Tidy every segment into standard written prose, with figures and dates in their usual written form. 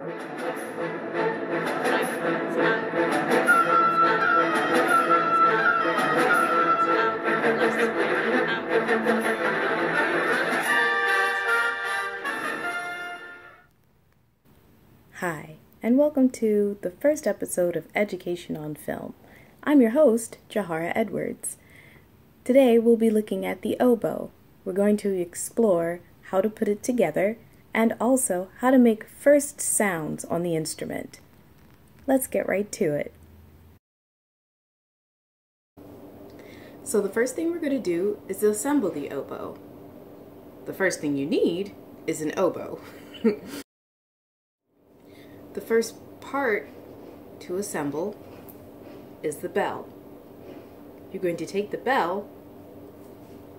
Hi, and welcome to the first episode of Education on Film. I'm your host, Jahara Edwards. Today we'll be looking at the oboe. We're going to explore how to put it together and also how to make first sounds on the instrument. Let's get right to it. So the first thing we're going to do is assemble the oboe. The first thing you need is an oboe. The first part to assemble is the bell. You're going to take the bell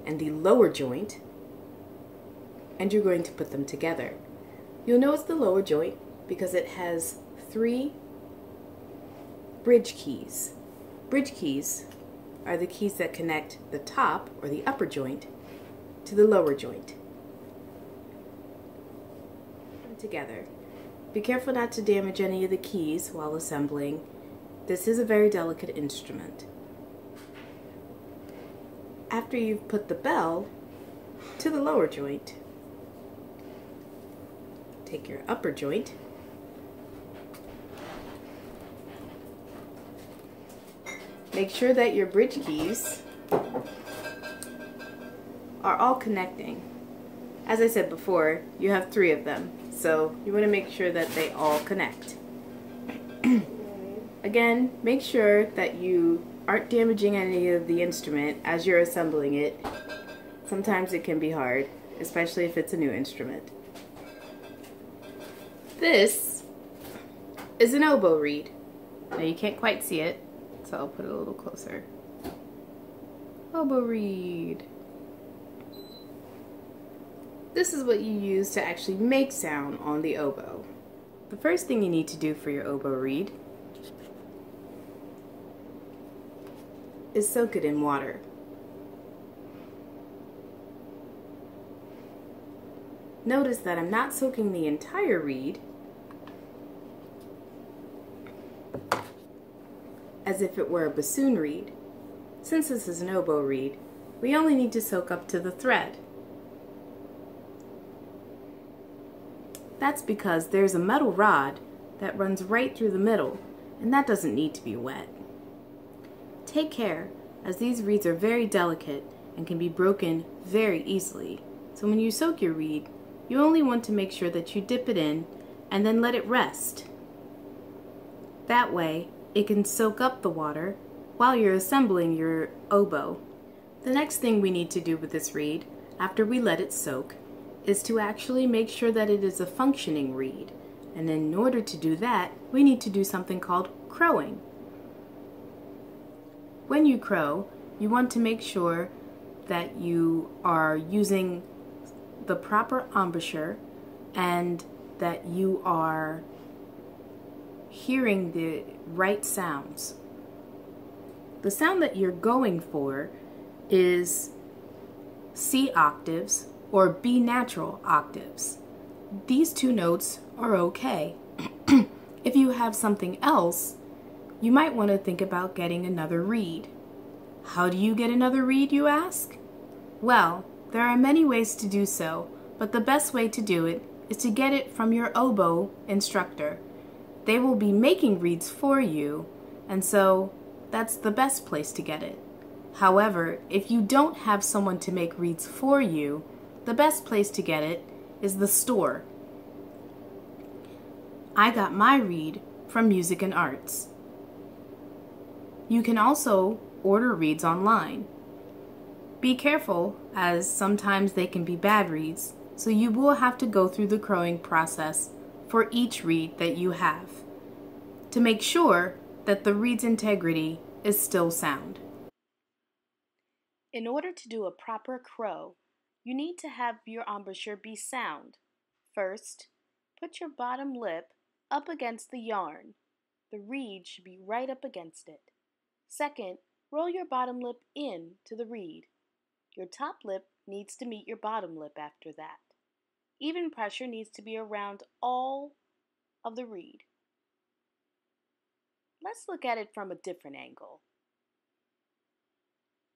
and the lower joint and you're going to put them together. You'll know it's the lower joint because it has 3 bridge keys. Bridge keys are the keys that connect the top or the upper joint to the lower joint. Put them together. Be careful not to damage any of the keys while assembling. This is a very delicate instrument. After you've put the bell to the lower joint, take your upper joint make sure that your bridge keys are all connecting. As I said before, you have 3 of them. So you want to make sure that they all connect. Again, make sure that you aren't damaging any of the instrument as you're assembling it. Sometimes it can be hard, especially if it's a new instrument. This is an oboe reed. Now you can't quite see it, so I'll put it a little closer. Oboe reed. This is what you use to actually make sound on the oboe. The first thing you need to do for your oboe reed is soak it in water. Notice that I'm not soaking the entire reed as if it were a bassoon reed. Since this is an oboe reed, we only need to soak up to the thread. That's because there's a metal rod that runs right through the middle, and that doesn't need to be wet. Take care, as these reeds are very delicate and can be broken very easily. So when you soak your reed, you only want to make sure that you dip it in and then let it rest. That way, it can soak up the water while you're assembling your oboe. The next thing we need to do with this reed, after we let it soak, is to actually make sure that it is a functioning reed. And in order to do that, we need to do something called crowing. When you crow, you want to make sure that you are using the proper embouchure and that you are hearing the right sounds. The sound that you're going for is C octaves or B natural octaves. These 2 notes are okay. If you have something else, you might want to think about getting another reed. How do you get another reed, you ask? Well, there are many ways to do so, but the best way to do it is to get it from your oboe instructor. They will be making reeds for you, and so that's the best place to get it. However, if you don't have someone to make reeds for you, the best place to get it is the store. I got my reed from Music and Arts. You can also order reeds online. Be careful, as sometimes they can be bad reeds, so you will have to go through the crowing process for each reed that you have to make sure that the reed's integrity is still sound. In order to do a proper crow, you need to have your embouchure be sound. First, put your bottom lip up against the yarn. The reed should be right up against it. Second, roll your bottom lip in to the reed. Your top lip needs to meet your bottom lip after that. Even pressure needs to be around all of the reed. Let's look at it from a different angle.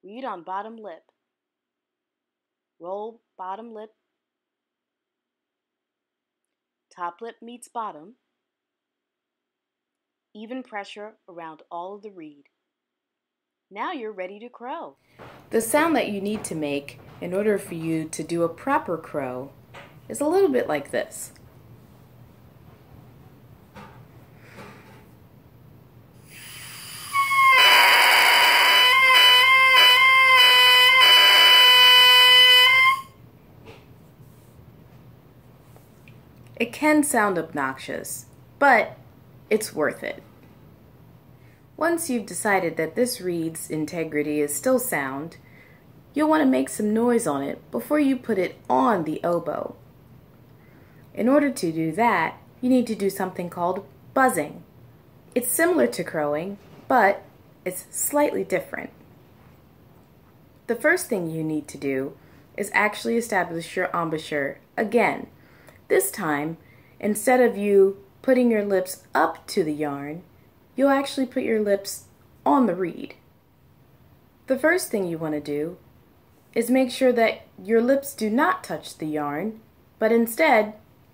Reed on bottom lip. Roll bottom lip. Top lip meets bottom. Even pressure around all of the reed. Now you're ready to crow. The sound that you need to make in order for you to do a proper crow is a little bit like this. It can sound obnoxious, but it's worth it. Once you've decided that this reed's integrity is still sound, you'll want to make some noise on it before you put it on the oboe. In order to do that, you need to do something called buzzing. It's similar to crowing, but it's slightly different. The first thing you need to do is actually establish your embouchure again. This time, instead of you putting your lips up to the yarn, you'll actually put your lips on the reed. The first thing you want to do is make sure that your lips do not touch the yarn, but instead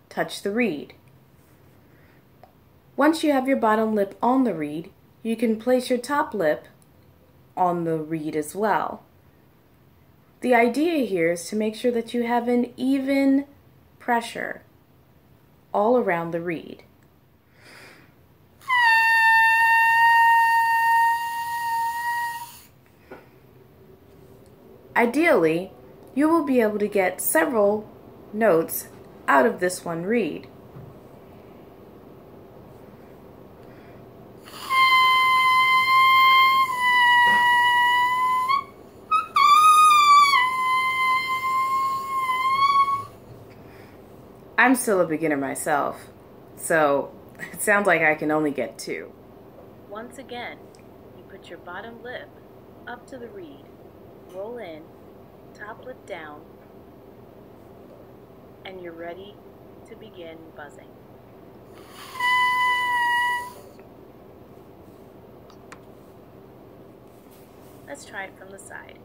touch the reed. Once you have your bottom lip on the reed, you can place your top lip on the reed as well. The idea here is to make sure that you have an even pressure all around the reed. Ideally, you will be able to get several notes out of this one reed. I'm still a beginner myself, so it sounds like I can only get 2. Once again, you put your bottom lip up to the reed, roll in, top lip down, and you're ready to begin buzzing. Let's try it from the side.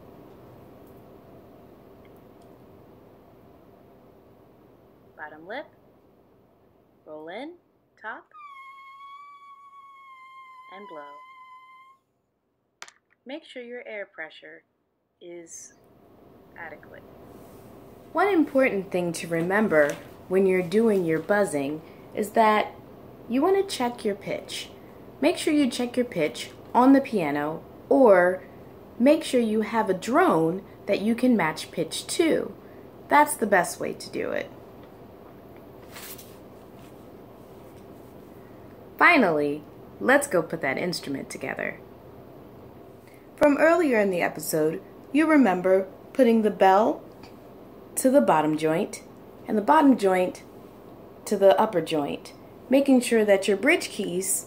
Bottom lip, roll in, top, and blow. Make sure your air pressure is adequate. One important thing to remember when you're doing your buzzing is that you want to check your pitch. Make sure you check your pitch on the piano, or make sure you have a drone that you can match pitch to. That's the best way to do it. Finally, let's go put that instrument together. From earlier in the episode, you remember putting the bell to the bottom joint and the bottom joint to the upper joint, making sure that your bridge keys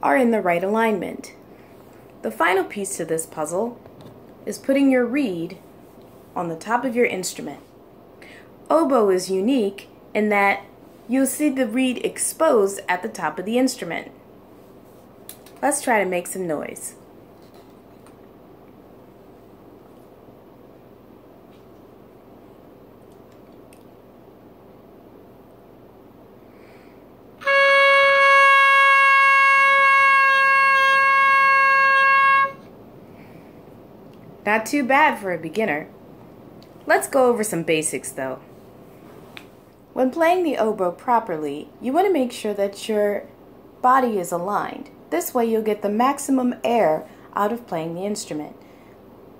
are in the right alignment. The final piece to this puzzle is putting your reed on the top of your instrument. Oboe is unique in that you'll see the reed exposed at the top of the instrument. Let's try to make some noise. Not too bad for a beginner. Let's go over some basics though. When playing the oboe properly, you want to make sure that your body is aligned. This way you'll get the maximum air out of playing the instrument.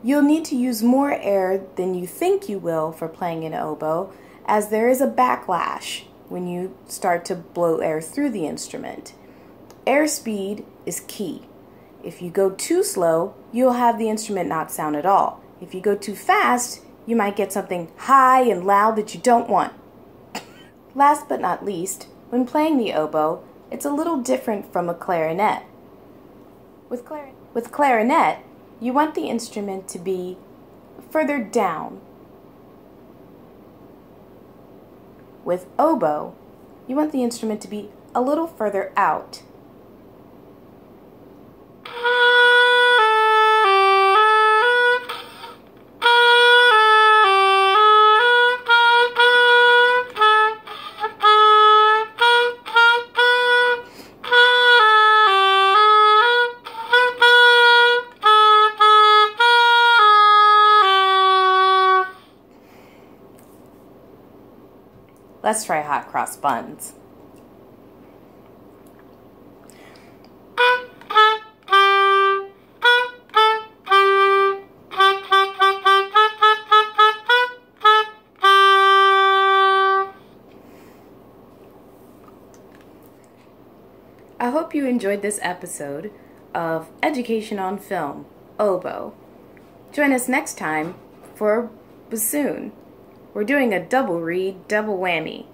You'll need to use more air than you think you will for playing an oboe, as there is a backlash when you start to blow air through the instrument. Airspeed is key. If you go too slow, you'll have the instrument not sound at all. If you go too fast, you might get something high and loud that you don't want. Last but not least, when playing the oboe, it's a little different from a clarinet. With clarinet, you want the instrument to be further down. With oboe, you want the instrument to be a little further out. Let's try hot cross buns. I hope you enjoyed this episode of Education on Film, Oboe. Join us next time for bassoon. We're doing a double read, double whammy.